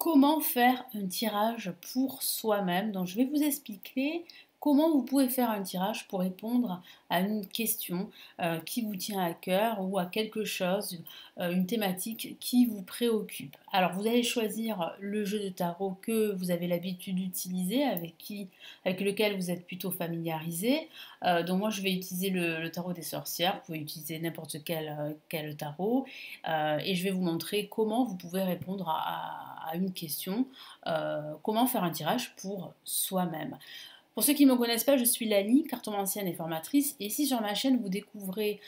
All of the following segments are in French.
Comment faire un tirage pour soi-même? Donc, je vais vous expliquer comment vous pouvez faire un tirage pour répondre à une question qui vous tient à cœur ou à quelque chose, une thématique qui vous préoccupe. Alors, vous allez choisir le jeu de tarot que vous avez l'habitude d'utiliser, avec lequel vous êtes plutôt familiarisé. Donc, moi, je vais utiliser le tarot des sorcières. Vous pouvez utiliser n'importe quel tarot. Et je vais vous montrer comment vous pouvez répondre à une question, comment faire un tirage pour soi-même. Pour ceux qui ne me connaissent pas, je suis Lali, cartomancienne et formatrice. Et ici sur ma chaîne, vous découvrez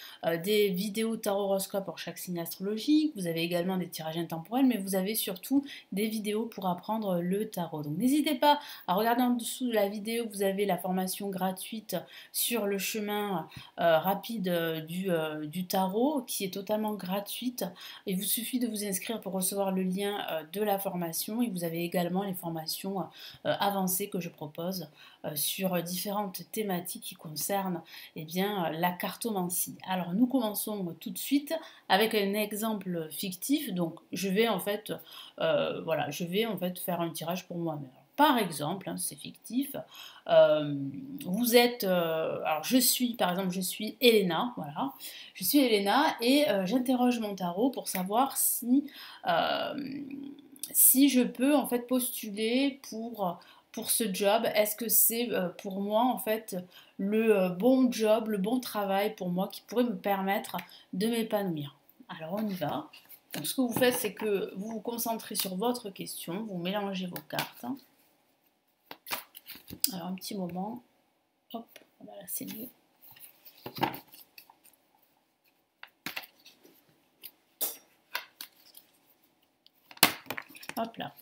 des vidéos tarot horoscope pour chaque signe astrologique. Vous avez également des tirages intemporels, mais vous avez surtout des vidéos pour apprendre le tarot. Donc n'hésitez pas à regarder en dessous de la vidéo, vous avez la formation gratuite sur le chemin rapide du tarot, qui est totalement gratuite. Il vous suffit de vous inscrire pour recevoir le lien de la formation. Et vous avez également les formations avancées que je propose sur différentes thématiques qui concernent la cartomancie. Alors nous commençons tout de suite avec un exemple fictif. Donc je vais en fait faire un tirage pour moi-même. Par exemple, c'est fictif, vous êtes, alors je suis Elena, voilà, je suis Elena et j'interroge mon tarot pour savoir si je peux en fait postuler pour ce job. Est-ce que c'est pour moi en fait le bon job, le bon travail pour moi qui pourrait me permettre de m'épanouir. Alors on y va. Donc ce que vous faites, c'est que vous vous concentrez sur votre question, vous mélangez vos cartes. Alors un petit moment, hop, voilà, c'est mieux. Hop là.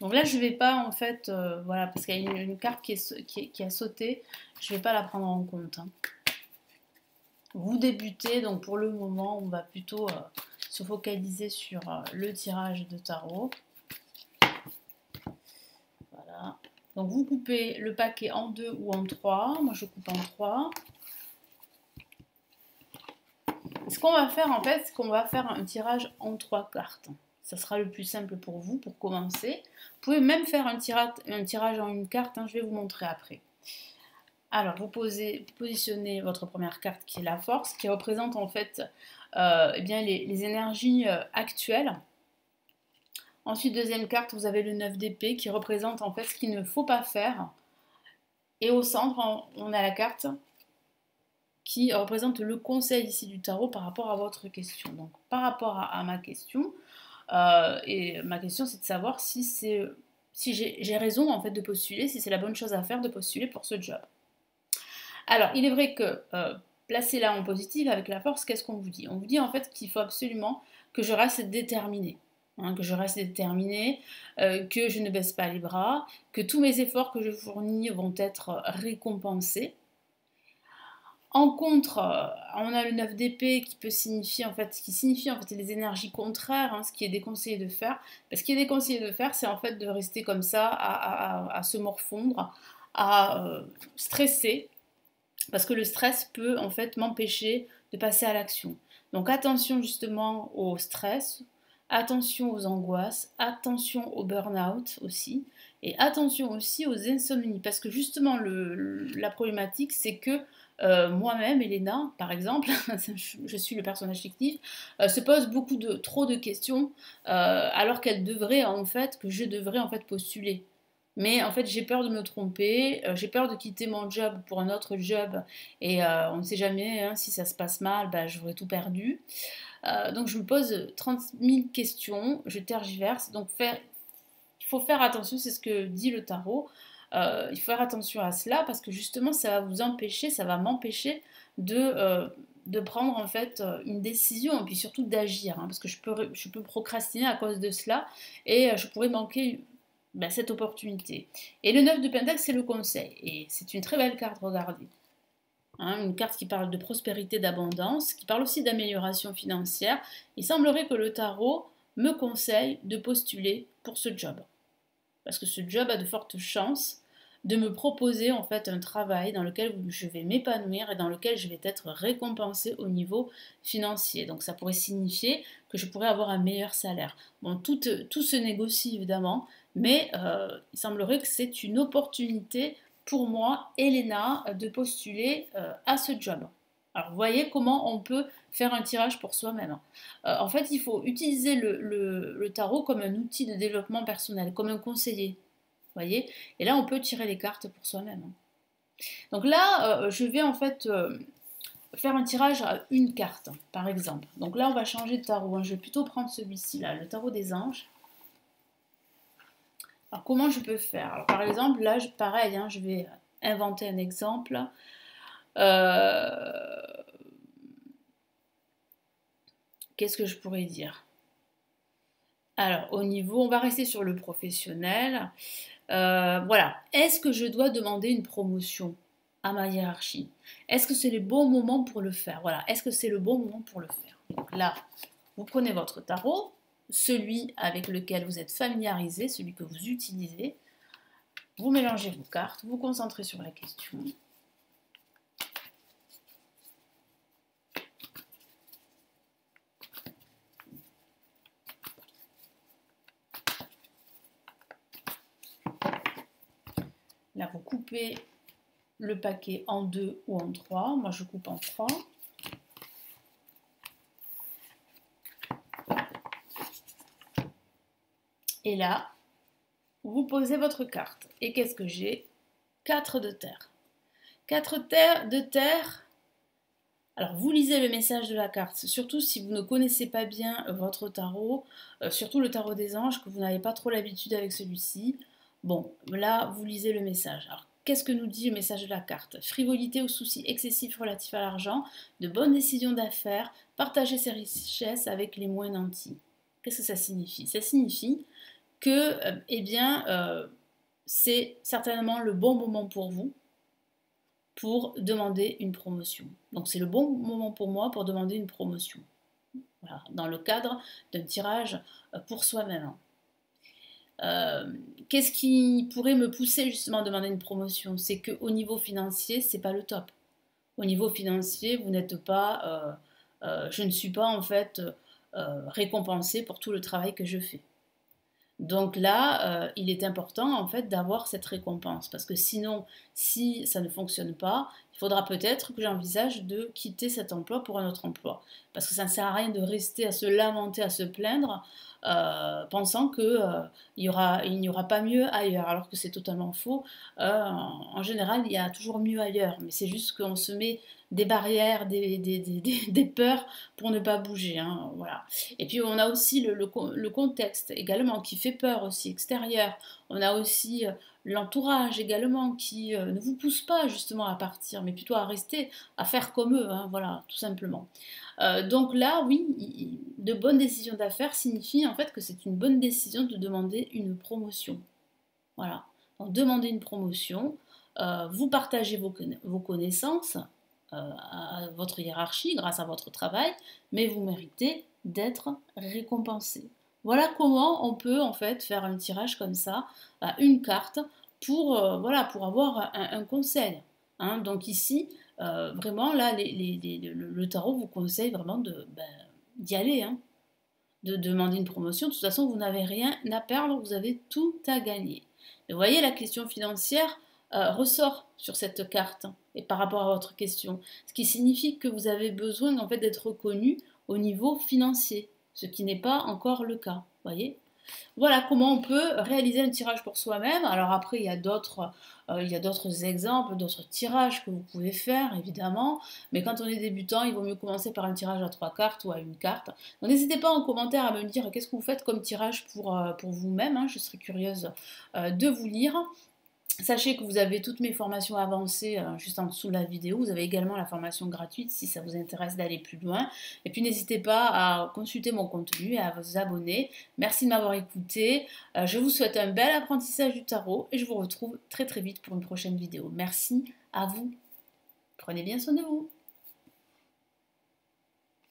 Donc là, je ne vais pas en fait, voilà, parce qu'il y a une carte qui a sauté, je ne vais pas la prendre en compte. Hein. Vous débutez, donc pour le moment, on va plutôt se focaliser sur le tirage de tarot. Voilà. Donc vous coupez le paquet en 2 ou en 3. Moi, je coupe en 3. Ce qu'on va faire en fait, c'est qu'on va faire un tirage en 3 cartes. Ça sera le plus simple pour vous pour commencer. Vous pouvez même faire un tirage en une carte, hein, je vais vous montrer après. Alors, vous positionnez votre première carte qui est la force, qui représente en fait les énergies actuelles. Ensuite, deuxième carte, vous avez le 9 d'épée qui représente en fait ce qu'il ne faut pas faire. Et au centre, on a la carte qui représente le conseil ici du tarot par rapport à votre question. Donc, par rapport à ma question, et ma question c'est de savoir si j'ai raison en fait de postuler, si c'est la bonne chose à faire de postuler pour ce job. Alors, il est vrai que placé là en positif avec la force, qu'est-ce qu'on vous dit? On vous dit en fait qu'il faut absolument que je reste déterminée. Hein, que je reste déterminée, que je ne baisse pas les bras, que tous mes efforts que je fournis vont être récompensés. En contre, on a le 9 d'épée qui signifie en fait les énergies contraires, hein, ce qui est déconseillé de faire. Ce qui est déconseillé de faire, c'est en fait de rester comme ça, à se morfondre, à stresser, parce que le stress peut en fait m'empêcher de passer à l'action. Donc attention justement au stress, attention aux angoisses, attention au burn-out aussi, et attention aussi aux insomnies, parce que justement la problématique c'est que moi-même, Elena, par exemple, je suis le personnage fictif, se pose trop de questions, alors que je devrais en fait postuler. Mais en fait, j'ai peur de me tromper, j'ai peur de quitter mon job pour un autre job, et on ne sait jamais, hein, si ça se passe mal, j'aurais tout perdu. Donc je me pose 30 000 questions, je tergiverse, donc il faut faire attention, c'est ce que dit le tarot. Il faut faire attention à cela parce que justement ça va m'empêcher de prendre en fait une décision et puis surtout d'agir, hein, parce que je peux procrastiner à cause de cela et je pourrais manquer cette opportunité. Et le 9 de Pentacle, c'est le conseil et c'est une très belle carte, regardez. Hein, une carte qui parle de prospérité, d'abondance, qui parle aussi d'amélioration financière. Il semblerait que le tarot me conseille de postuler pour ce job. Parce que ce job a de fortes chances de me proposer en fait un travail dans lequel je vais m'épanouir et dans lequel je vais être récompensée au niveau financier. Donc ça pourrait signifier que je pourrais avoir un meilleur salaire. Bon, tout se négocie évidemment, mais il semblerait que c'est une opportunité pour moi, Elena, de postuler à ce job. Alors, vous voyez comment on peut faire un tirage pour soi-même. En fait, il faut utiliser le tarot comme un outil de développement personnel, comme un conseiller. Vous voyez? Et là, on peut tirer les cartes pour soi-même. Donc là, je vais en fait faire un tirage à une carte, par exemple. Donc là, on va changer de tarot. Je vais plutôt prendre celui-ci, là, le tarot des anges. Alors, comment je peux faire? Alors, par exemple, là, pareil, je vais inventer un exemple. Qu'est-ce que je pourrais dire? Alors, au niveau, on va rester sur le professionnel. Voilà. Est-ce que je dois demander une promotion à ma hiérarchie? Est-ce que c'est le bon moment pour le faire? Voilà. Est-ce que c'est le bon moment pour le faire? Donc là, vous prenez votre tarot, celui avec lequel vous êtes familiarisé, celui que vous utilisez. Vous mélangez vos cartes, vous concentrez sur la question. Là, vous coupez le paquet en 2 ou en 3. Moi, je coupe en 3. Et là, vous posez votre carte. Et qu'est-ce que j'ai? 4 de terre. 4 de terre. Alors, vous lisez le message de la carte, surtout si vous ne connaissez pas bien votre tarot, surtout le tarot des anges, que vous n'avez pas trop l'habitude avec celui-ci. Bon, là, vous lisez le message. Alors, qu'est-ce que nous dit le message de la carte? Frivolité ou soucis excessifs relatifs à l'argent, de bonnes décisions d'affaires, partager ses richesses avec les moins nantis. Qu'est-ce que ça signifie? Ça signifie que, c'est certainement le bon moment pour vous pour demander une promotion. Donc c'est le bon moment pour moi pour demander une promotion. Voilà, dans le cadre d'un tirage pour soi-même. Qu'est-ce qui pourrait me pousser justement à demander une promotion? C'est qu'au niveau financier, c'est pas le top. Au niveau financier, vous n'êtes pas, je ne suis pas en fait récompensée pour tout le travail que je fais. Donc là, il est important en fait d'avoir cette récompense parce que sinon, si ça ne fonctionne pas, il faudra peut-être que j'envisage de quitter cet emploi pour un autre emploi. Parce que ça ne sert à rien de rester à se lamenter, à se plaindre, pensant qu'il n'y aura pas mieux ailleurs, alors que c'est totalement faux. En général, il y a toujours mieux ailleurs, mais c'est juste qu'on se met des barrières, des peurs pour ne pas bouger. Voilà. Et puis on a aussi le contexte également qui fait peur aussi, extérieur. On a aussi l'entourage également qui ne vous pousse pas justement à partir, mais plutôt à rester, à faire comme eux, voilà, tout simplement. Donc là, oui, de bonnes décisions d'affaires signifie en fait que c'est une bonne décision de demander une promotion. Voilà. Donc demander une promotion, vous partagez vos connaissances à votre hiérarchie grâce à votre travail, mais vous méritez d'être récompensé. Voilà comment on peut en fait faire un tirage comme ça à une carte pour, voilà, pour avoir un conseil. Donc ici, vraiment là, le tarot vous conseille vraiment d'y aller, de demander une promotion. De toute façon, vous n'avez rien à perdre, vous avez tout à gagner. Et vous voyez, la question financière ressort sur cette carte et par rapport à votre question, ce qui signifie que vous avez besoin en fait d'être reconnu au niveau financier, ce qui n'est pas encore le cas. Voyez. Voilà comment on peut réaliser un tirage pour soi-même. Alors après, il y a d'autres exemples, d'autres tirages que vous pouvez faire, évidemment. Mais quand on est débutant, il vaut mieux commencer par un tirage à 3 cartes ou à une carte. Donc n'hésitez pas en commentaire à me dire qu'est-ce que vous faites comme tirage pour vous-même. Je serais curieuse de vous lire. Sachez que vous avez toutes mes formations avancées juste en dessous de la vidéo. Vous avez également la formation gratuite si ça vous intéresse d'aller plus loin. Et puis n'hésitez pas à consulter mon contenu et à vous abonner. Merci de m'avoir écouté. Je vous souhaite un bel apprentissage du tarot et je vous retrouve très très vite pour une prochaine vidéo. Merci à vous. Prenez bien soin de vous.